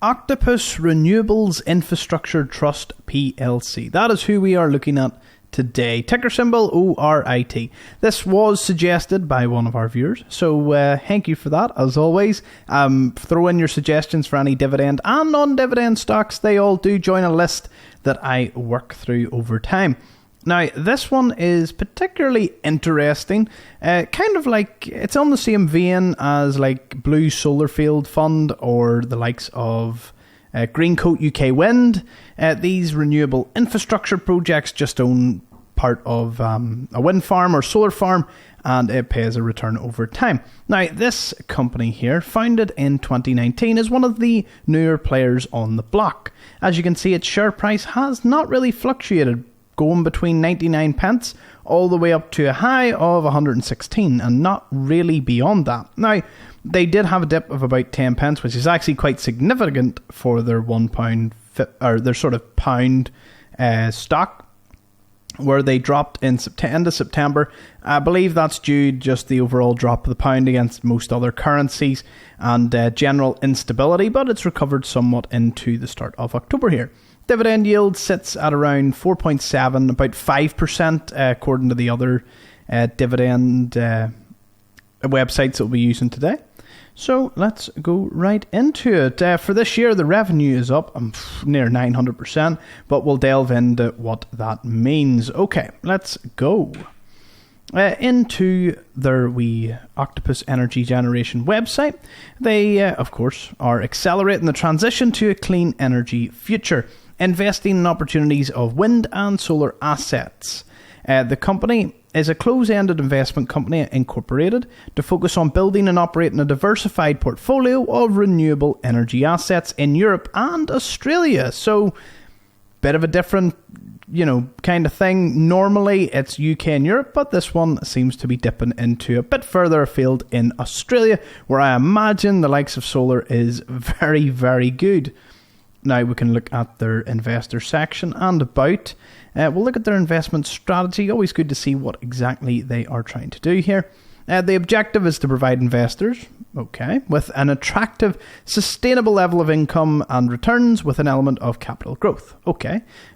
Octopus Renewables Infrastructure Trust PLC. That is who we are looking at today. Ticker symbol ORIT. This was suggested by one of our viewers, so thank you for that, as always. Throw in your suggestions for any dividend and non-dividend stocks. They all do join a list that I work through over time. Now, this one is particularly interesting, kind of like, it's on the same vein as like Blue Solar Field Fund or the likes of Greencoat UK Wind. These renewable infrastructure projects just own part of a wind farm or solar farm, and it pays a return over time. Now, this company here, founded in 2019, is one of the newer players on the block. As you can see, its share price has not really fluctuated, going between 99 pence all the way up to a high of 116, and not really beyond that. Now, they did have a dip of about 10 pence, which is actually quite significant for their £1 or their sort of pound stock, where they dropped in end of September. I believe that's due just the overall drop of the pound against most other currencies and general instability, but it's recovered somewhat into the start of October here. Dividend yield sits at around 4.7, about 5%, according to the other dividend websites that we'll be using today. So let's go right into it. For this year, the revenue is up near 900%, but we'll delve into what that means. Okay, let's go. Into their wee Octopus Energy Generation website. They, of course, are accelerating the transition to a clean energy future, investing in opportunities of wind and solar assets. The company is a close-ended investment company incorporated to focus on building and operating a diversified portfolio of renewable energy assets in Europe and Australia. So, bit of a different, kind of thing. Normally, it's UK and Europe, but this one seems to be dipping into a bit further afield in Australia, where I imagine the likes of solar is very, very good. Now we can look at their investor section and about. We'll look at their investment strategy. Always good to see what exactly they are trying to do here. The objective is to provide investors, with an attractive, sustainable level of income and returns with an element of capital growth,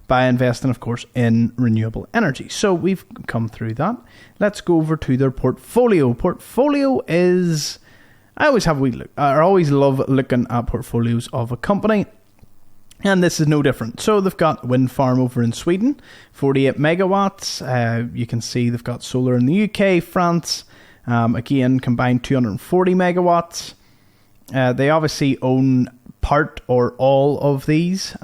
by investing, of course, in renewable energy. So we've come through that. Let's go over to their portfolio. Portfolio is, I always have a wee look. I always love looking at portfolios of a company. And this is no different. So they've got a wind farm over in Sweden, 48 megawatts. You can see they've got solar in the UK, France, again, combined 240 megawatts. They obviously own part or all of these,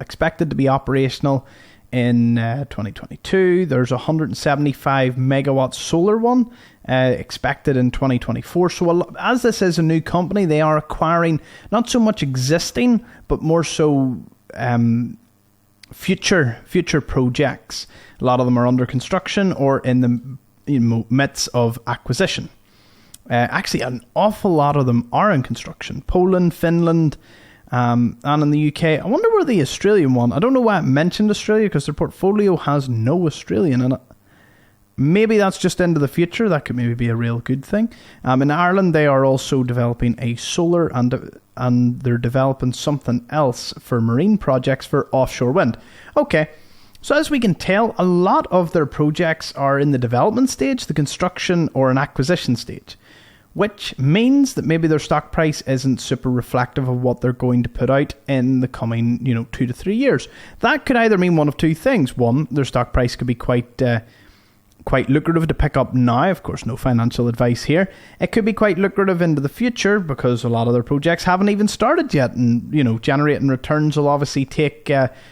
expected to be operational in 2022. There's 175 megawatt solar one expected in 2024. So as this is a new company, they are acquiring not so much existing, but more so future projects. A lot of them are under construction or in the midst of acquisition. Actually, an awful lot of them are in construction. Poland, Finland, and in the UK. I wonder where the Australian one, I don't know why I mentioned Australia, because their portfolio has no Australian in it. Maybe that's just into the future. That could maybe be a real good thing. In Ireland, they are also developing a solar and they're developing something else for marine projects for offshore wind. Okay, so as we can tell, a lot of their projects are in the development stage, the construction or an acquisition stage, which means that maybe their stock price isn't super reflective of what they're going to put out in the coming, 2 to 3 years. That could either mean one of two things. One, their stock price could be quite lucrative to pick up now. Of course, no financial advice here. It could be quite lucrative into the future because a lot of their projects haven't even started yet, and generating returns will obviously take.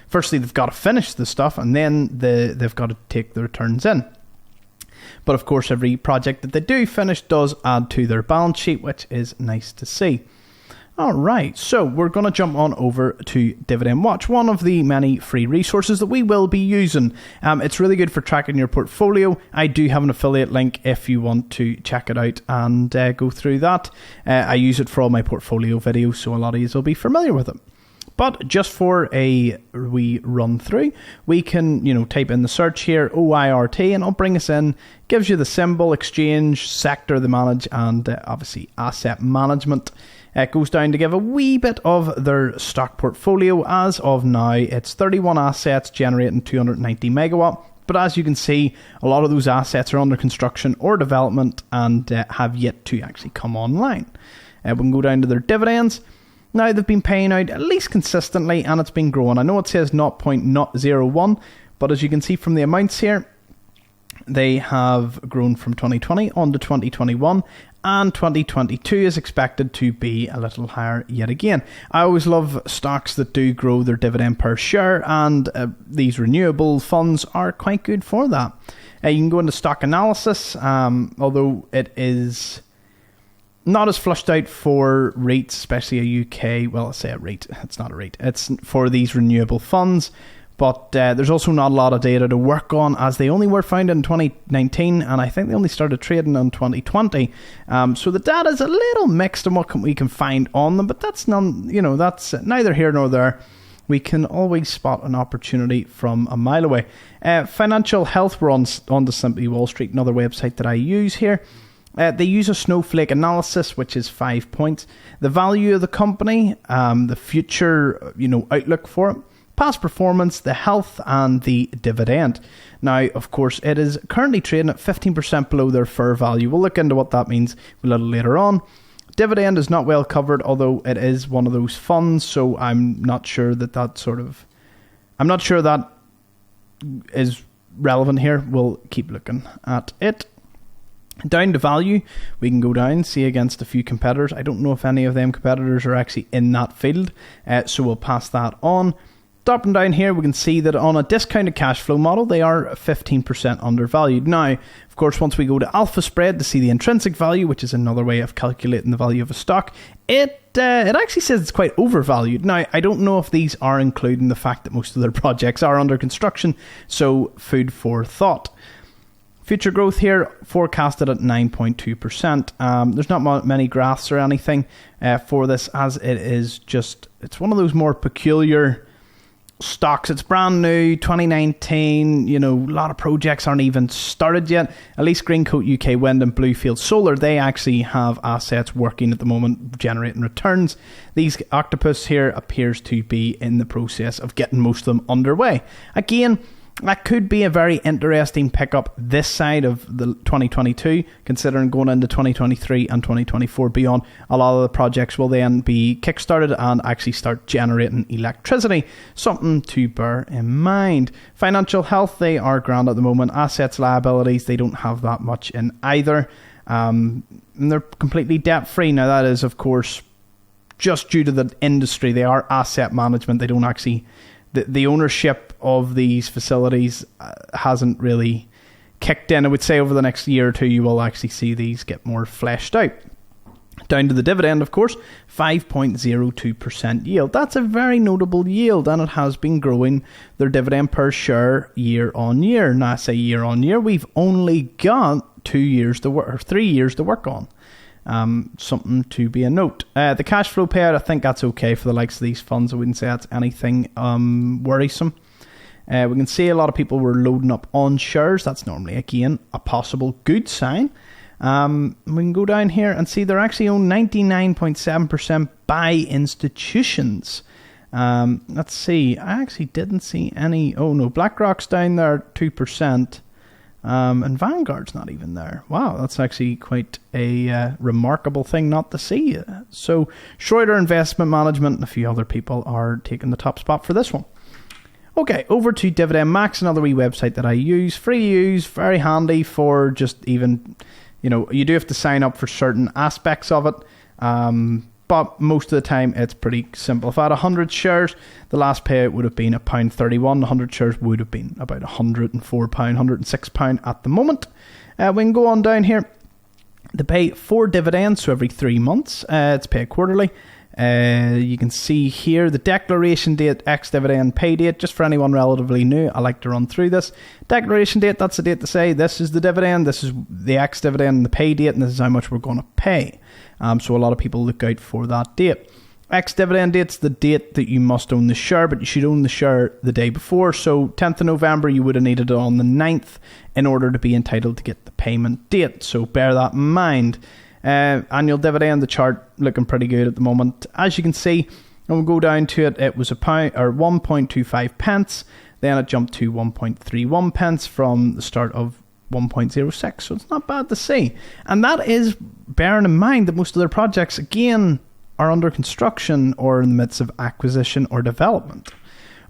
Firstly, they've got to finish the stuff, and then they've got to take the returns in. But of course, every project that they do finish does add to their balance sheet, which is nice to see. Alright, so we're going to jump on over to Dividend Watch, one of the many free resources that we will be using. It's really good for tracking your portfolio. I do have an affiliate link if you want to check it out and go through that. I use it for all my portfolio videos, so a lot of you will be familiar with it. But just for a wee run through, we can, type in the search here, OIRT, and it'll bring us in, gives you the symbol, exchange, sector they manage, and obviously asset management. It goes down to give a wee bit of their stock portfolio. As of now, it's 31 assets generating 290 megawatt. But as you can see, a lot of those assets are under construction or development and have yet to actually come online. We can go down to their dividends. Now, they've been paying out at least consistently, and it's been growing. I know it says 0.01, but as you can see from the amounts here, they have grown from 2020 on to 2021, and 2022 is expected to be a little higher yet again. I always love stocks that do grow their dividend per share, and these renewable funds are quite good for that. You can go into stock analysis, although it is not as flushed out for REITs, especially a UK, well, I say a REIT, it's not a REIT, it's for these renewable funds, but there's also not a lot of data to work on, as they only were founded in 2019, and I think they only started trading in 2020, so the data is a little mixed on what we can find on them, but that's that's neither here nor there. We can always spot an opportunity from a mile away. Financial health, we're on to Simply Wall Street, another website that I use here. They use a snowflake analysis, which is 5 points. The value of the company, the future, outlook for it, past performance, the health, and the dividend. Now, of course, it is currently trading at 15% below their fair value. We'll look into what that means a little later on. Dividend is not well covered, although it is one of those funds, so I'm not sure that is relevant here. We'll keep looking at it. Down to value, we can go down, see against a few competitors. I don't know if any of them competitors are actually in that field, so we'll pass that on. Dropping down here, we can see that on a discounted cash flow model, they are 15% undervalued. Now, of course, once we go to alpha spread to see the intrinsic value, which is another way of calculating the value of a stock, it actually says it's quite overvalued. Now, I don't know if these are including the fact that most of their projects are under construction, so food for thought. Future growth here forecasted at 9.2%. There's not many graphs or anything for this, as it's one of those more peculiar stocks. It's brand new, 2019, a lot of projects aren't even started yet. At least Greencoat UK Wind and Bluefield Solar, they actually have assets working at the moment, generating returns. These Octopus here appears to be in the process of getting most of them underway. Again, that could be a very interesting pickup this side of the 2022, considering going into 2023 and 2024 beyond. A lot of the projects will then be kickstarted and actually start generating electricity. Something to bear in mind. Financial health, they are grand at the moment. Assets, liabilities, they don't have that much in either. And they're completely debt-free. Now, that is, of course, just due to the industry. They are asset management. They don't actually... The ownership of these facilities hasn't really kicked in. I would say over the next year or two, you will actually see these get more fleshed out. Down to the dividend, of course, 5.02% yield. That's a very notable yield, and it has been growing their dividend per share year on year. Now, I say year on year, we've only got 3 years to work on. Something to be a note. The cash flow payout, I think that's okay for the likes of these funds. I wouldn't say that's anything worrisome. We can see a lot of people were loading up on shares. That's normally, again, a possible good sign. We can go down here and see they're actually owned 99.7% by institutions. Let's see. I actually didn't see any. Oh no, BlackRock's down there 2%. And Vanguard's not even there. Wow, that's actually quite a remarkable thing not to see. So Schroeder Investment Management and a few other people are taking the top spot for this one. Okay, over to Dividend Max, another wee website that I use. Free to use, very handy for just even, you do have to sign up for certain aspects of it. But most of the time, it's pretty simple. If I had 100 shares, the last payout would have been £1.31. 100 shares would have been about £104, £106 at the moment. We can go on down here. They pay 4 dividends, so every 3 months. It's paid quarterly. You can see here the declaration date, ex-dividend pay date. Just for anyone relatively new, I like to run through this. Declaration date, that's the date to say this is the dividend, this is the ex-dividend and the pay date, and this is how much we're going to pay. So a lot of people look out for that date. Ex-dividend date's the date that you must own the share, but you should own the share the day before. So 10th of November, you would have needed it on the 9th in order to be entitled to get the payment date. So bear that in mind. Annual dividend, the chart looking pretty good at the moment. As you can see, when we go down to it, it was £1.25 pence. Then it jumped to 1.31 pence from the start of 1.06. So it's not bad to see. And that is bearing in mind that most of their projects, again, are under construction or in the midst of acquisition or development.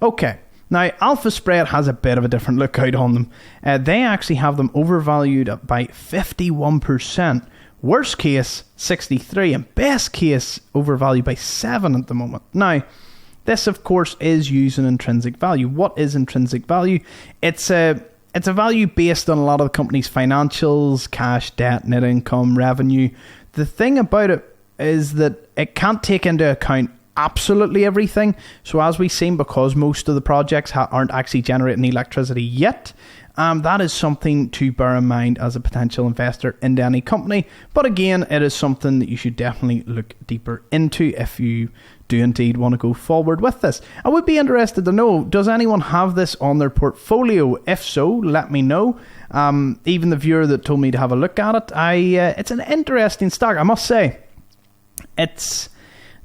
Okay. Now, Alpha Spread has a bit of a different lookout on them. They actually have them overvalued by 51%. Worst case, 63%. And best case, overvalued by 7% at the moment. Now, this, of course, is using intrinsic value. What is intrinsic value? It's a value based on a lot of the company's financials, cash, debt, net income, revenue. The thing about it is that it can't take into account absolutely everything. So as we've seen, because most of the projects aren't actually generating electricity yet, that is something to bear in mind as a potential investor into any company. But again, it is something that you should definitely look deeper into if you do indeed want to go forward with this. I would be interested to know, does anyone have this on their portfolio? If so, let me know. Even the viewer that told me to have a look at it, it's an interesting stock, I must say.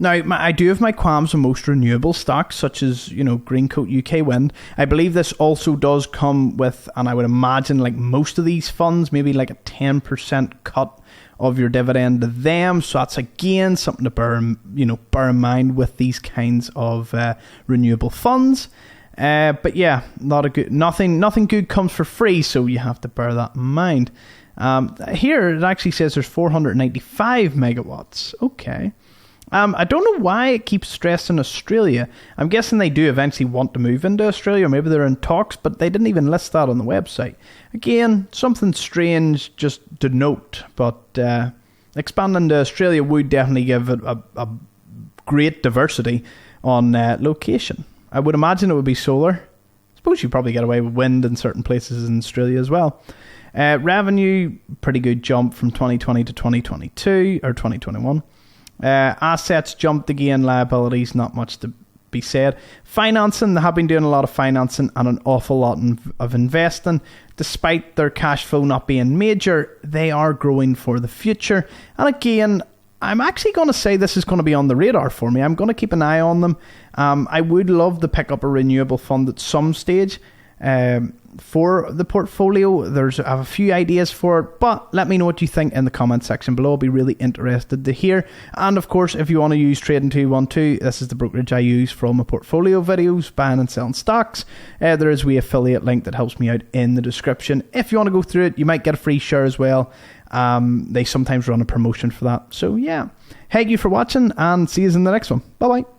Now, I do have my qualms on most renewable stocks, such as, Greencoat UK Wind. I believe this also does come with, and I would imagine like most of these funds, maybe like a 10% cut of your dividend to them. So that's, again, something to bear in mind with these kinds of renewable funds. But yeah, nothing good comes for free, so you have to bear that in mind. Here, it actually says there's 495 megawatts. Okay. I don't know why it keeps stressing Australia. I'm guessing they do eventually want to move into Australia, or maybe they're in talks, but they didn't even list that on the website. Again, something strange just to note, but expanding to Australia would definitely give it a great diversity on location. I would imagine it would be solar. I suppose you probably get away with wind in certain places in Australia as well. Revenue, pretty good jump from 2020 to 2022, or 2021. Assets jumped again, liabilities, not much to be said. Financing, they have been doing a lot of financing and an awful lot of investing. Despite their cash flow not being major, they are growing for the future. And again, I'm actually going to say this is going to be on the radar for me. I'm going to keep an eye on them. I would love to pick up a renewable fund at some stage. For the portfolio, I have a few ideas for it, but let me know what you think in the comment section below. I'll be really interested to hear. And of course, if you want to use Trading212, this is the brokerage I use for all my portfolio videos, buying and selling stocks. There is a affiliate link that helps me out in the description. If you want to go through it, you might get a free share as well. They sometimes run a promotion for that. So yeah, thank you for watching, and see you in the next one. Bye bye.